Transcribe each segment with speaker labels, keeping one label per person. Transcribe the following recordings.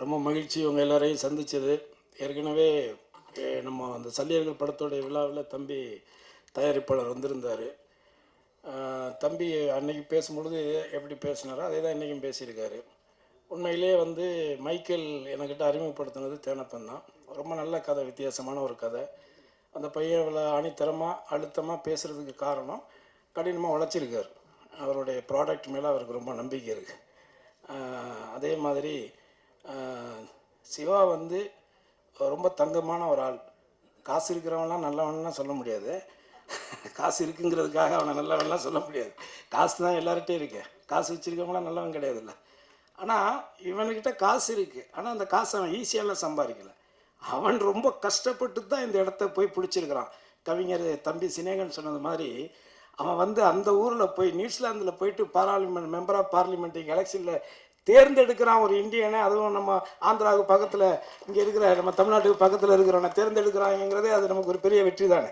Speaker 1: ரொம்ப மகிழ்ச்சி உங்கள் எல்லாரையும் சந்தித்தது. ஏற்கனவே நம்ம அந்த சல்லியர்கள் படத்தோடைய விழாவில் தம்பி தயாரிப்பாளர் வந்திருந்தார். தம்பி அன்னைக்கு பேசும்பொழுது எப்படி பேசினாரோ அதே தான் இன்றைக்கும் பேசியிருக்காரு. உண்மையிலே வந்து மைக்கேல் என்கிட்ட அறிமுகப்படுத்தினது தேனப்பன் தான். ரொம்ப நல்ல கதை, வித்தியாசமான ஒரு கதை. அந்த பையன் இவ்வளோ அணித்தரமாக அழுத்தமாக பேசுகிறதுக்கு காரணம் கடினமாக உழைச்சிருக்கார். அவருடைய ப்ராடக்ட் மேலே அவருக்கு ரொம்ப நம்பிக்கை இருக்குது. அதே மாதிரி சிவா வந்து ரொம்ப தங்கமான ஒரு ஆள். காசு இருக்கிறவன்லாம் நல்லவன்லாம் சொல்ல முடியாது. காசு இருக்குங்கிறதுக்காக அவனை நல்லவன்லாம் சொல்ல முடியாது. காசு தான் எல்லார்கிட்டையும் இருக்கு. காசு வச்சுருக்கவங்களாம் நல்லவன் கிடையாதுல்ல. ஆனால் இவன்கிட்ட காசு இருக்குது. ஆனால் அந்த காசு அவன் ஈஸியாலாம் சம்பாதிக்கலை. அவன் ரொம்ப கஷ்டப்பட்டு தான் இந்த இடத்த போய் பிடிச்சிருக்கிறான். கவிஞர் தம்பி சினேகன் சொன்னது மாதிரி அவன் வந்து அந்த ஊரில் போய் நியூசிலாந்தில் போயிட்டு பார்லிமெண்ட் மெம்பர் ஆஃப் பார்லிமெண்ட் எலெக்ஷனில் தேர்ந்தெடுக்கிறான் ஒரு இந்தியனை. அதுவும் நம்ம ஆந்திராவுக்கு பக்கத்தில் இங்கே இருக்கிற நம்ம தமிழ்நாட்டுக்கு பக்கத்தில் இருக்கிறவனை தேர்ந்தெடுக்கிறாங்கிறதே அது நமக்கு ஒரு பெரிய வெற்றி தானே.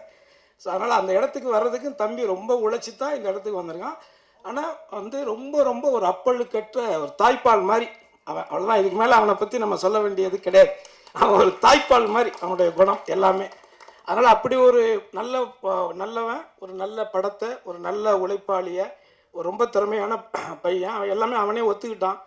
Speaker 1: ஸோ அதனால் அந்த இடத்துக்கு வர்றதுக்கும் தம்பி ரொம்ப உழைச்சி தான் இந்த இடத்துக்கு வந்திருக்கான். ஆனால் வந்து ரொம்ப ரொம்ப ஒரு அப்பழுக்கற்ற ஒரு தாய்ப்பால் மாதிரி அவன். அவ்வளோதான், இதுக்கு மேலே அவனை பற்றி நம்ம சொல்ல வேண்டியது கிடையாது. அவன் ஒரு தாய்ப்பால் மாதிரி அவனுடைய குணம் எல்லாமே. அதனால் அப்படி ஒரு நல்லவன், ஒரு நல்ல படத்தை, ஒரு நல்ல உழைப்பாளியை, ஒரு ரொம்ப திறமையான பையன். அவன் எல்லாமே அவனே ஒத்துக்கிட்டான்.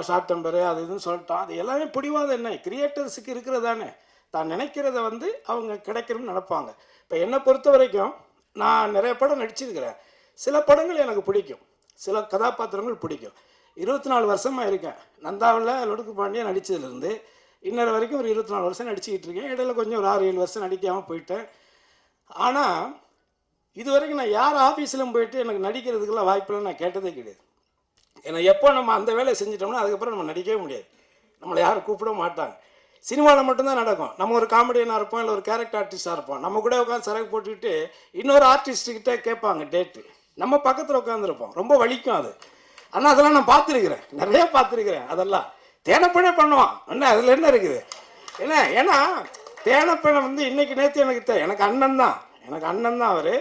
Speaker 1: ஷார்ட் டெம்பரு அது இதுன்னு சொல்லிட்டான். அது எல்லாமே பிடிவாத என்ன கிரியேட்டர்ஸுக்கு இருக்கிறதானே. தான் நினைக்கிறத வந்து அவங்க கிடைக்கணும்னு நினைப்பாங்க. இப்போ என்னை பொறுத்த வரைக்கும் நான் நிறைய படம் நடிச்சிருக்கிறேன். சில படங்கள் எனக்கு பிடிக்கும், சில கதாபாத்திரங்கள் பிடிக்கும். 24 வருஷமாக இருக்கேன். நந்தாவில் லொடுக்கு பாண்டியன் நடித்ததுலேருந்து இன்னொரு வரைக்கும் ஒரு 24 வருஷம் நடிச்சுக்கிட்டு இருக்கேன். இடையில கொஞ்சம் ஒரு 6-7 வருஷம் நடிக்காமல் போயிட்டேன். ஆனால் இது வரைக்கும் நான் யார் ஆஃபீஸிலும் போயிட்டு எனக்கு நடிக்கிறதுக்கெல்லாம் வாய்ப்பெல்லாம் நான் கேட்டதே கிடையாது. ஏன்னா எப்போ நம்ம அந்த வேலையை செஞ்சிட்டோம்னா அதுக்கப்புறம் நம்ம நடிக்கவே முடியாது. நம்மளை யாரும் கூப்பிட மாட்டாங்க. சினிமாவில் மட்டும்தான் நடக்கும். நம்ம ஒரு காமெடியனாக இருப்போம், இல்லை ஒரு கேரக்டர் ஆர்டிஸ்டாக இருப்போம். நம்ம கூட உட்காந்து சரக்கு போட்டுக்கிட்டு இன்னொரு ஆர்டிஸ்ட்டுக்கிட்ட கேட்பாங்க டேட்டு. நம்ம பக்கத்தில் உட்காந்துருப்போம். ரொம்ப வலிக்கும் அது. ஆனால் அதெல்லாம் நான் பார்த்துருக்குறேன், நிறையா பார்த்துருக்குறேன். அதெல்லாம் தேனப்பனே பண்ணுவான். என்ன அதில் என்ன இருக்குது? ஏன்னா தேனப்பனை வந்து இன்றைக்கி நேற்று எனக்கு அண்ணன் தான் அவர்.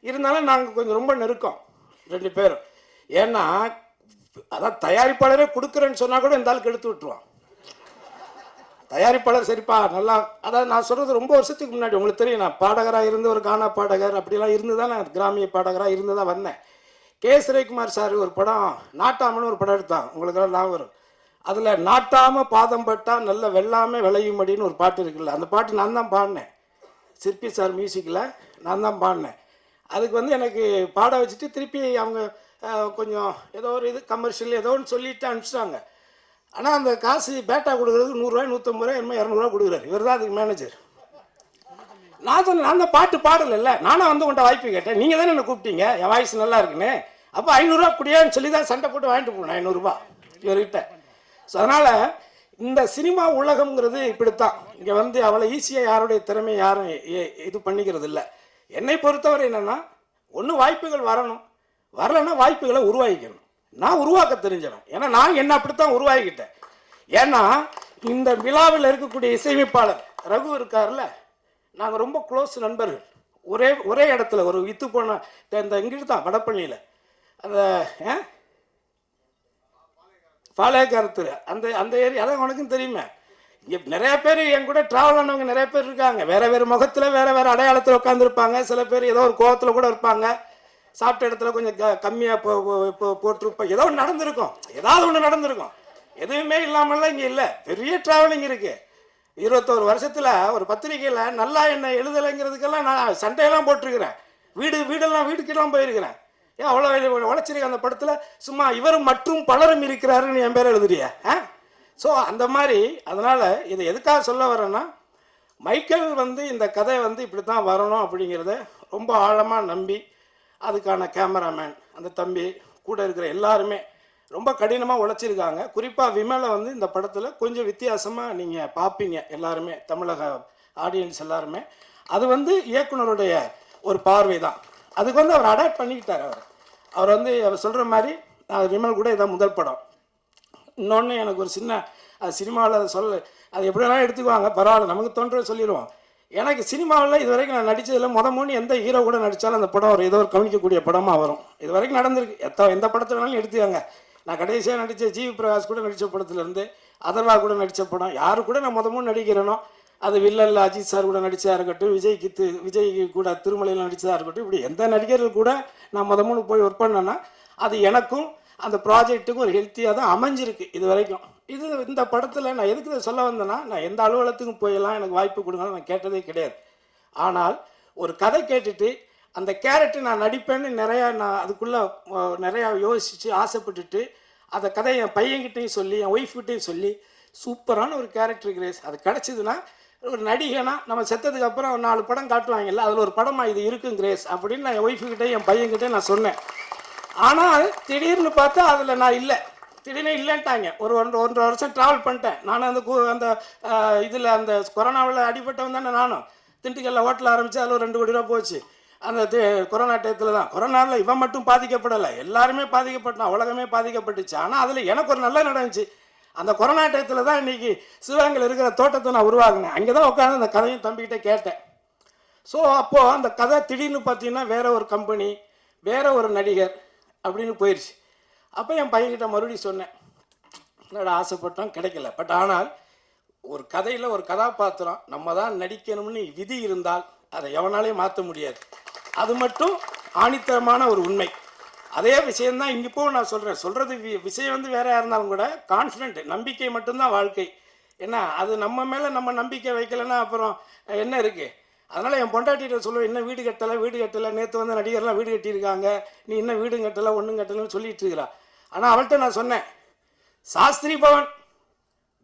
Speaker 1: இருந்தாலும் நாங்கள் கொஞ்சம் ரொம்ப நெருக்கம் 2 பேரும். ஏன்னா அதான் தயாரிப்பாளரே கொடுக்குறேன்னு சொன்னால் கூட இந்த ஆளுக்கு எடுத்து விட்டுருவான். தயாரிப்பாளர் சரிப்பா நல்லா, அதாவது நான் சொல்கிறது ரொம்ப வருஷத்துக்கு முன்னாடி உங்களுக்கு தெரியும். நான் பாடகராக இருந்து ஒரு கானா பாடகர் அப்படிலாம் இருந்து தான் நான் கிராமிய பாடகராக இருந்து தான் வந்தேன். கே சுரேகுமார் சார் ஒரு படம் நாட்டாமன்னு ஒரு படம் எடுத்தாங்க, உங்களுக்கெல்லாம் ஞாபகம் வரும். அதில் நாட்டாம பாதம் பட்டா நல்ல வெள்ளாமல் விளையும்படின்னு ஒரு பாட்டு இருக்குல்ல, அந்த பாட்டு நான் தான் பாடினேன். சிற்பி சார் மியூசிக்கில் நான் தான் பாடினேன். அதுக்கு வந்து எனக்கு பாட வச்சுட்டு திருப்பி அவங்க கொஞ்சம் ஏதோ ஒரு இது கமர்ஷியல் ஏதோ ஒன்று சொல்லிவிட்டு அனுப்பிச்சிட்டாங்க. ஆனால் அந்த காசு பேட்டா கொடுக்குறதுக்கு 100 ரூபாய் 150 ரூபாய் என்னமோ 200 ரூபா கொடுக்குறாரு. இவர் தான் அதுக்கு மேனேஜர். நான் தான் பாட்டு பாடலைல்ல, நானும் வந்து உன்ட்ட வாய்ப்பு கேட்டேன். நீங்கள் தானே என்னை கூப்பிட்டீங்க, என் வாய்ஸ் நல்லா இருக்குன்னு. அப்போ 500 ரூபா குடியான்னு சொல்லி தான் சண்டை போட்டு வாங்கிட்டு போனேன் 500 ரூபா இவர்கிட்ட. ஸோ அதனால் இந்த சினிமா உலகம்ங்கிறது இப்படித்தான். இங்கே வந்து அவ்வளோ ஈஸியாக யாருடைய திறமை யாரும் இது பண்ணிக்கிறது இல்லை. என்னை பொறுத்தவரை என்னென்னா, ஒன்று வாய்ப்புகள் வரலைன்னா வாய்ப்புகளை உருவாக்கிக்கணும். நான் உருவாக்க தெரிஞ்சவன். ஏன்னா நான் என்ன அப்படித்தான் உருவாக்கிட்டேன். ஏன்னா இந்த விழாவில் இருக்கக்கூடிய இசையமைப்பாளர் ரகு இருக்கார்ல, நாங்கள் ரொம்ப க்ளோஸ் நண்பர்கள். ஒரே இடத்துல ஒரு வித்து போன இந்த இங்கிட்டு தான் வடப்பள்ளியில் அந்த பாளையக்காரத்து அந்த ஏரியா, அதான் உனக்கும் தெரியுமே. இங்கே நிறைய பேர் என் கூட ட்ராவல் ஆனவங்க நிறைய பேர் இருக்காங்க. வேறு முகத்தில் வேறு அடையாளத்தில் உட்காந்துருப்பாங்க. சில பேர் ஏதோ ஒரு கோவத்தில் கூட இருப்பாங்க. சாப்பிட்ட இடத்துல கொஞ்சம் கம்மியாக போட்டிருப்போம். ஏதோ ஒன்று நடந்திருக்கும், ஏதாவது ஒன்று நடந்திருக்கும். எதுவுமே இல்லாமல்லாம் இங்கே இல்லை. பெரிய ட்ராவலிங் இருக்குது. 21 வருஷத்தில் ஒரு பத்திரிகையில் நல்லா என்ன எழுதலைங்கிறதுக்கெல்லாம் நான் சண்டையெல்லாம் போட்டிருக்கிறேன். வீட்டுக்கெல்லாம் போயிருக்கிறேன். ஏன் அவ்வளோ உழைச்சிருக்கேன் அந்த படத்தில். சும்மா இவரும் மற்றும் பலரும் இருக்கிறாருன்னு என் பேர் எழுதுறியா? ஸோ அந்த மாதிரி. அதனால் இதை எதுக்காக சொல்ல வரேன்னா, மைக்கேல் வந்து இந்த கதை வந்து இப்படி தான் வரணும் அப்படிங்கிறத ரொம்ப ஆழமாக நம்பி அதுக்கான கேமராமேன் அந்த தம்பி கூட இருக்கிற எல்லாருமே ரொம்ப கடினமாக உழைச்சிருக்காங்க. குறிப்பாக விமலை வந்து இந்த படத்தில் கொஞ்சம் வித்தியாசமாக நீங்கள் பார்ப்பீங்க எல்லாருமே, தமிழக ஆடியன்ஸ் எல்லாருமே. அது வந்து இயக்குனருடைய ஒரு பார்வை தான். அதுக்கு வந்து அவர் அடாப்ட் பண்ணிக்கிட்டார். அவர் வந்து அவர் சொல்கிற மாதிரி விமல் கூட இதான் முதல் படம். இன்னொன்று எனக்கு ஒரு சின்ன அது சினிமாவில் அது எப்படி வேணாலும் எடுத்துக்குவாங்க, பரவாயில்ல, நமக்கு தோன்ற சொல்லிடுவோம். எனக்கு சினிமாவில் இது வரைக்கும் நான் நடித்ததில் மூணு எந்த ஹீரோ கூட நடித்தாலும் அந்த படம் ஒரு ஏதோ ஒரு கவனிக்கக்கூடிய படமாக வரும். இது வரைக்கும் நடந்திருக்கு. எந்த படத்தை வேணாலும் எடுத்துக்காங்க. நான் கடைசியாக நடித்த ஜிவி பிரகாஷ் கூட நடித்த படத்துலேருந்து அதர்வா கூட நடித்த படம் யாரு கூட நான் முதமும் நடிக்கிறேனோ அது வில்லல்ல அஜித் சார் கூட நடித்ததாக இருக்கட்டும், விஜய் கூட திருமலையில் நடித்ததாக இருக்கட்டும், இப்படி எந்த நடிகர்கள் கூட நான் முதமுன்னு போய் ஒர்க் பண்ணேன்னா அது எனக்கும் அந்த ப்ராஜெக்ட்டுக்கும் ஒரு ஹெல்த்தியாக தான் அமைஞ்சிருக்கு இது வரைக்கும். இந்த படத்தில் நான் எதுக்கு இதை சொல்ல வந்தேன்னா, நான் எந்த அலுவலகத்துக்கும் போயெல்லாம் எனக்கு வாய்ப்பு கொடுங்கன்னு நான் கேட்டதே கிடையாது. ஆனால் ஒரு கதை கேட்டுட்டு அந்த கேரக்டர் நான் நடிப்பேன்னு நான் அதுக்குள்ளே நிறையா யோசித்து ஆசைப்பட்டுட்டு அந்த கதையை என் பையன்கிட்டையும் சொல்லி என் ஒய்ஃப்கிட்டையும் சொல்லி சூப்பரான ஒரு கேரக்டர் கிரேஸ் அது கிடச்சிதுன்னா ஒரு நடிகனா நம்ம செத்ததுக்கு அப்புறம் ஒரு 4 படம் காட்டுவாங்கல்ல, அதில் ஒரு படமாக இது இருக்கும் கிரேஸ் அப்படின்னு நான் என் ஒய்ஃபுக்கிட்டே என் பையன்கிட்டே நான் சொன்னேன். ஆனால் திடீர்னு பார்த்தா அதில் நான் இல்லை, திடீர்னு இல்லைன்ட்டாங்க. ஒரு 1.5 வருஷம் ட்ராவல் பண்ணிட்டேன் நான். அந்த இதில் அந்த கொரோனாவில் அடிபட்டவன் தானே நானும். திண்டுக்கல்ல ஹோட்டல் ஆரம்பித்து அதில் ஒரு 2 கோடி ரூபா போச்சு அந்த கொரோனா டயத்தில் தான். கொரோனாவில் இவன் மட்டும் பாதிக்கப்படலை, எல்லாருமே பாதிக்கப்பட்டான், உலகமே பாதிக்கப்பட்டுச்சு. ஆனால் அதில் எனக்கு ஒரு நல்ல நடந்துச்சு. அந்த கொரோனா டயத்தில் தான் இன்றைக்கி சிவகங்கையில் இருக்கிற தோட்டத்தை நான் உருவாகினேன். அங்கே தான் உட்காந்து அந்த கதையும் தம்பிக்கிட்டே கேட்டேன். ஸோ அப்போது அந்த கதை திடீர்னு பார்த்தீங்கன்னா வேறு ஒரு கம்பெனி, வேறு ஒரு நடிகர் அப்படின்னு போயிடுச்சு. அப்போ என் பையன்கிட்ட மறுபடியும் சொன்னேன், என்னோட ஆசைப்பட்டோம் கிடைக்கல. பட் ஆனால் ஒரு கதையில் ஒரு கதாபாத்திரம் நம்ம தான் நடிக்கணும்னு விதி இருந்தால் அதை எவனாலையும் மாற்ற முடியாது. அது மட்டும் ஆணித்தரமான ஒரு உண்மை. அதே விஷயந்தான் இங்கே இப்போ நான் சொல்கிறது விஷயம் வந்து வேறையாக இருந்தாலும் கூட கான்ஃபிடென்ட், நம்பிக்கை மட்டும்தான் வாழ்க்கை. ஏன்னா அது நம்ம மேலே நம்ம நம்பிக்கை வைக்கலைன்னா அப்புறம் என்ன இருக்குது. அதனால் என் பொண்டாட்டிகிட்ட சொல்லுவேன், இன்னும் வீடு கட்டலை, நேற்று வந்து நடிகர்லாம் வீடு கட்டியிருக்காங்க, நீ இன்னும் வீடும் கட்டலை ஒன்றும் கட்டலைன்னு சொல்லிட்டு இருக்கிறா. ஆனால் அவள்கிட்ட நான் சொன்னேன், சாஸ்திரி பவன்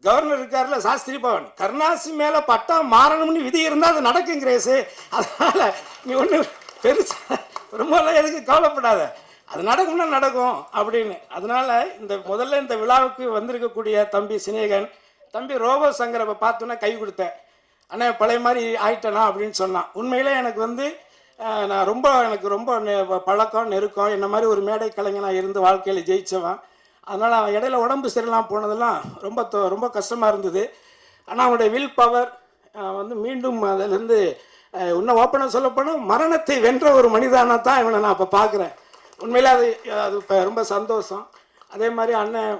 Speaker 1: கவர்னர் இருக்கார்ல, சாஸ்திரி பவன் கருணாசி மேலே பட்டா மாறணும்னு விதி இருந்தால் அது நடக்குங்கிறேசு. அதனால் நீ ஒன்று பெருசாக ரொம்பலாம் எதுக்கு கவலைப்படாத, அது நடக்கும்னா நடக்கும் அப்படின்னு. அதனால் முதல்ல இந்த விழாவுக்கு வந்திருக்கக்கூடிய தம்பி சினேகன், தம்பி ரோபோ சங்கரை பார்த்தோன்னா கை கொடுத்தேன். அண்ணா பழைய மாதிரி ஆயிட்டேனா அப்படின்னு சொன்னான். உண்மையிலே எனக்கு வந்து எனக்கு ரொம்ப பழக்கம் நெருக்கம், என்ன மாதிரி ஒரு மேடை கலைஞனாக இருந்து வாழ்க்கையில் ஜெயித்தவன். அதனால் அவன் இடையில உடம்பு சரியில்லாமல் போனதெல்லாம் ரொம்ப கஷ்டமாக இருந்தது. ஆனால் அவனுடைய வில் பவர் வந்து மீண்டும் அதிலிருந்து இன்னும் ஓப்பனாக சொல்லப்போனால் மரணத்தை வென்ற ஒரு மனிதனாக தான் இவனை நான் இப்போ பார்க்குறேன். உண்மையிலே அது இப்போ ரொம்ப சந்தோஷம். அதே மாதிரி அண்ணன்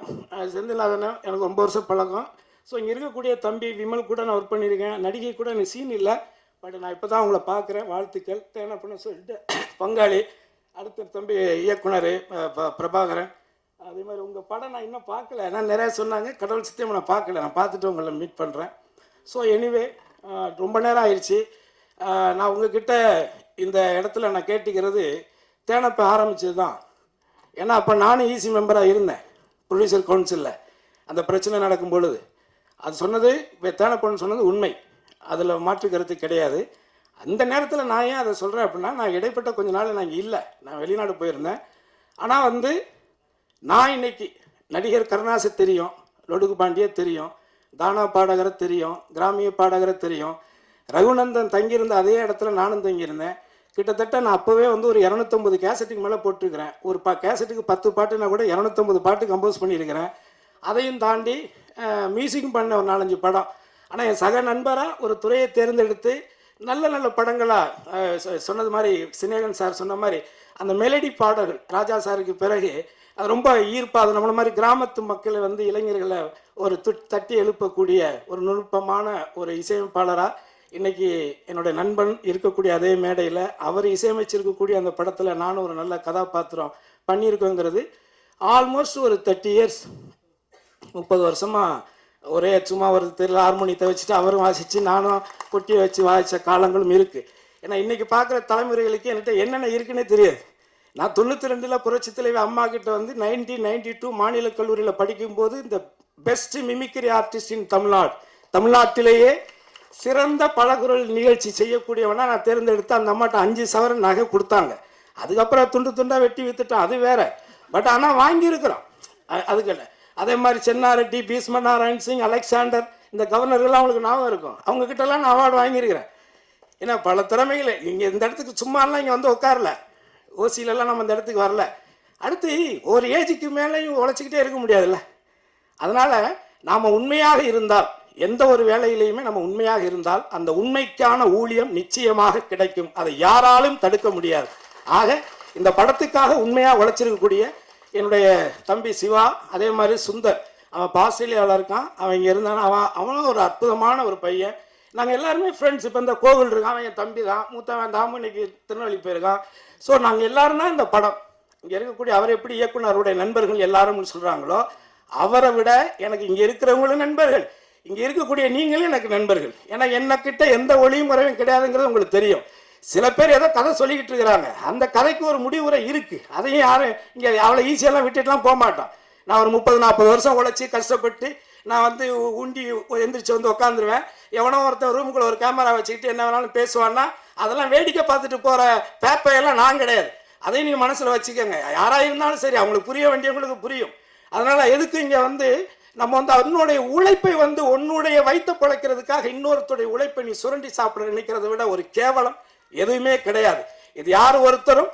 Speaker 1: செந்தில்நாதன் எனக்கு 9 வருஷம் பழக்கம். ஸோ இங்கே இருக்கக்கூடிய தம்பி விமல் கூட நான் ஒர்க் பண்ணியிருக்கேன். நடிகை கூட எனக்கு சீன் இல்லை, பட் நான் இப்போ தான் அவங்கள பார்க்குறேன். வாழ்த்துக்கள் தேன பண்ண சொல்லிட்டு பங்காளி. அடுத்த தம்பி இயக்குனர் பிரபாகரன். அதே மாதிரி உங்கள் படம் நான் இன்னும் பார்க்கல, நான் நிறையா சொன்னாங்க, கடவுள் சித்தியம் நான் பார்க்கல, நான் பார்த்துட்டு உங்களை மீட் பண்ணுறேன். ஸோ எனிவே ரொம்ப நேரம் ஆயிடுச்சு. நான் உங்ககிட்ட இந்த இடத்துல நான் கேட்டுக்கிறது தேனப்ப ஆரம்பித்தது தான். ஏன்னா அப்போ நானும் ஈசி மெம்பராக இருந்தேன் ப்ரொடியூசர் கவுன்சிலில். அந்த பிரச்சனை நடக்கும் பொழுது அது சொன்னது தேனப்பன்னு சொன்னது உண்மை, அதில் மாற்று கருத்து கிடையாது. அந்த நேரத்தில் நான் ஏன் அதை சொல்கிறேன் அப்படின்னா, நான் இடைப்பட்ட கொஞ்ச நாள் நான் இங்கே இல்லை, நான் வெளிநாடு போயிருந்தேன். ஆனால் வந்து நான் இன்னைக்கு நடிகர் கருணாசை தெரியும், லொடுகு பாண்டியை தெரியும், தானா பாடகரை தெரியும், கிராமிய பாடகரை தெரியும், ரகுநந்தன் தங்கியிருந்த அதே இடத்துல நானும் தங்கியிருந்தேன். கிட்டத்தட்ட நான் அப்போவே வந்து ஒரு 250 கேசட்டுக்கு மேலே போட்டிருக்கிறேன். ஒரு கேசட்டுக்கு 10 பாட்டுனா கூட 250 பாட்டு கம்போஸ் பண்ணியிருக்கிறேன். அதையும் தாண்டி மியூசிக்கும் பண்ண ஒரு 4-5 படம். ஆனால் என் சக நண்பராக ஒரு துறையை தேர்ந்தெடுத்து நல்ல நல்ல படங்களாக சொன்னது மாதிரி சினேகன் சார் சொன்ன மாதிரி அந்த மெலடி பாடல்கள் ராஜா சாருக்கு பிறகு அது ரொம்ப ஈர்ப்பாக, அது நம்மள மாதிரி கிராமத்து மக்களை வந்து இளைஞர்களை ஒரு தட்டி எழுப்பக்கூடிய ஒரு நுட்பமான ஒரு இசையமைப்பாளராக இன்றைக்கி என்னுடைய நண்பன் இருக்கக்கூடிய அதே மேடையில் அவர் இசையமைச்சிருக்கக்கூடிய அந்த படத்தில் நானும் ஒரு நல்ல கதாபாத்திரம் பண்ணியிருக்கோங்கிறது ஆல்மோஸ்ட் ஒரு 30 இயர்ஸ் 30 வருஷமாக ஒரே சும்மா ஒரு தெரியல ஹார்மோனியத்தை வச்சுட்டு அவரும் வாசித்து நானும் பொட்டியை வச்சு வாசித்த காலங்களும் இருக்குது. ஏன்னா இன்றைக்கி பார்க்குற தலைமுறைகளுக்கு என்கிட்ட என்னென்ன இருக்குன்னே தெரியாது. நான் 92 புரட்சி தலைவி அம்மா கிட்ட வந்து 1992 மாநில கல்லூரியில் படிக்கும்போது இந்த பெஸ்ட் மிமிக்ரி ஆர்டிஸ்ட் இன் தமிழ்நாட்டிலேயே சிறந்த பலகுரல் நிகழ்ச்சி செய்யக்கூடியவனா நான் தேர்ந்தெடுத்து அந்த அம்மாட்ட 5 சவரன் நகை கொடுத்தாங்க. அதுக்கப்புறம் துண்டு துண்டாக வெட்டி வித்துட்டோம், அது வேற. பட் ஆனால் வாங்கியிருக்கிறோம் அதுக்கல்ல. அதே மாதிரி சென்னாரெட்டி, பீஸ்ம நாராயண் சிங், அலெக்சாண்டர், இந்த கவர்னர்கள்லாம் அவங்களுக்கு ஞாபகம் இருக்கும். அவங்கக்கிட்டலாம் நான் அவார்டு வாங்கியிருக்கிறேன். ஏன்னா பல திறமைகளை இங்கே இந்த இடத்துக்கு சும்மாலாம் இங்கே வந்து உட்காரல, ஓசியிலலாம் நம்ம இந்த இடத்துக்கு வரல. அடுத்து ஒரு ஏஜுக்கு மேலேயும் உழைச்சிக்கிட்டே இருக்க முடியாதுல்ல. அதனால் நாம் உண்மையாக இருந்தால், எந்த ஒரு வேலையிலையுமே நம்ம உண்மையாக இருந்தால் அந்த உண்மைக்கான ஊழியம் நிச்சயமாக கிடைக்கும். அதை யாராலும் தடுக்க முடியாது. ஆக இந்த படத்துக்காக உண்மையாக உழைச்சிருக்கக்கூடிய என்னுடைய தம்பி சிவா, அதே மாதிரி சுந்தர், அவன் ஆஸ்திரேலியாவில் இருக்கான். அவன் இங்கே இருந்தானா, அவனும் ஒரு அற்புதமான ஒரு பையன். நாங்கள் எல்லாருமே ஃப்ரெண்ட்ஸ். இப்போ இந்த கோவில் இருக்கான், அவன் என் தம்பி தான். மூத்தவன் தாமு இன்னைக்கு திருநெல்வேலி போயிருக்கான். ஸோ நாங்கள் எல்லாரும் தான் இந்த படம். இங்கே இருக்கக்கூடிய அவர் எப்படி இயக்குனருடைய நண்பர்கள் எல்லாரும்னு சொல்கிறாங்களோ, அவரை விட எனக்கு இங்கே இருக்கிறவங்களும் நண்பர்கள், இங்கே இருக்கக்கூடிய நீங்களும் எனக்கு நண்பர்கள். ஏன்னா என்னக்கிட்ட எந்த ஒளியும் குறைவும் கிடையாதுங்கிறது உங்களுக்கு தெரியும். சில பேர் ஏதோ கதை சொல்லிக்கிட்டு இருக்கிறாங்க, அந்த கதைக்கு ஒரு முடிவுரை இருக்குது. அதையும் யாரும் இங்கே அவ்வளோ ஈஸியெல்லாம் விட்டுட்டுலாம் போக மாட்டோம். நான் ஒரு 30-40 வருஷம் உழைச்சி கஷ்டப்பட்டு நான் வந்து உண்டி எந்திரிச்சு வந்து உட்காந்துருவேன். எவனோ ஒருத்தன் ரூமுக்குள்ள ஒரு கேமரா வச்சுக்கிட்டு என்ன வேணாலும் பேசுவான்னா அதெல்லாம் வேடிக்கை பார்த்துட்டு போகிற பேப்பையெல்லாம் நான் கிடையாது. அதையும் நீங்கள் மனசில் வச்சுக்கோங்க. யாராக இருந்தாலும் சரி, அவங்களுக்கு புரிய வேண்டியவங்களுக்கு புரியும். அதனால் எதுக்கு இங்கே வந்து நம்ம வந்து அவனுடைய உழைப்பை வந்து உன்னுடைய வைத்து பிழைக்கிறதுக்காக இன்னொருத்தருடைய உழைப்பை நீ சுரண்டி சாப்பிட நினைக்கிறத விட ஒரு கேவலம் எதுவுமே கிடையாது. இது யார் ஒருத்தரும்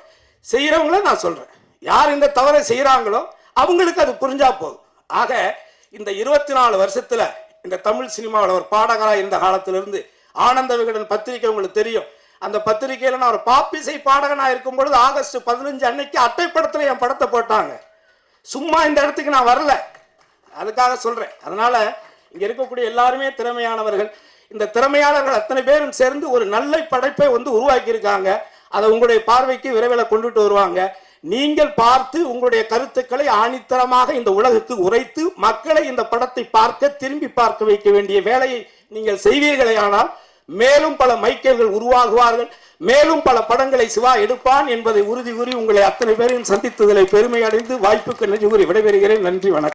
Speaker 1: செய்கிறவங்கள நான் சொல்கிறேன். யார் இந்த தவறை செய்கிறாங்களோ அவங்களுக்கு அது புரிஞ்சா போதும். ஆக இந்த 24 வருஷத்தில் இந்த தமிழ் சினிமாவில் ஒரு பாடகராக இருந்த காலத்திலிருந்து ஆனந்த விகடன் பத்திரிகை உங்களுக்கு தெரியும். அந்த பத்திரிகையில் நான் ஒரு பாப்பிசை பாடகனாக இருக்கும் பொழுது ஆகஸ்ட் 15 அன்னைக்கு அட்டைப்படத்தில் என் படத்தை போட்டாங்க. சும்மா இந்த இடத்துக்கு நான் வரல, அதுக்காக சொல்கிறேன். அதனால் இங்கே இருக்கக்கூடிய எல்லாருமே திறமையானவர்கள். இந்த திறமையாளர்கள் அத்தனை பேரும் சேர்ந்து ஒரு நல்ல படைப்பை வந்து உருவாக்கியிருக்காங்க. அதை உங்களுடைய பார்வைக்கு விரைவில் கொண்டுட்டு வருவாங்க. நீங்கள் பார்த்து உங்களுடைய கருத்துக்களை ஆணித்தரமாக இந்த உலகுக்கு உரைத்து மக்களை இந்த படத்தை பார்க்க திரும்பி பார்க்க வைக்க வேண்டிய வேலையை நீங்கள் செய்வீர்களே. ஆனால் மேலும் பல மைக்கேல்கள் உருவாகுவார்கள், மேலும் பல படங்களை சிவா எடுப்பான் என்பதை உறுதி கூறி உங்களை அத்தனை பேரையும் சந்தித்ததில் பெருமை அடைந்து வாய்ப்புக்கு நன்றி கூறி விடைபெறுகிறேன். நன்றி, வணக்கம்.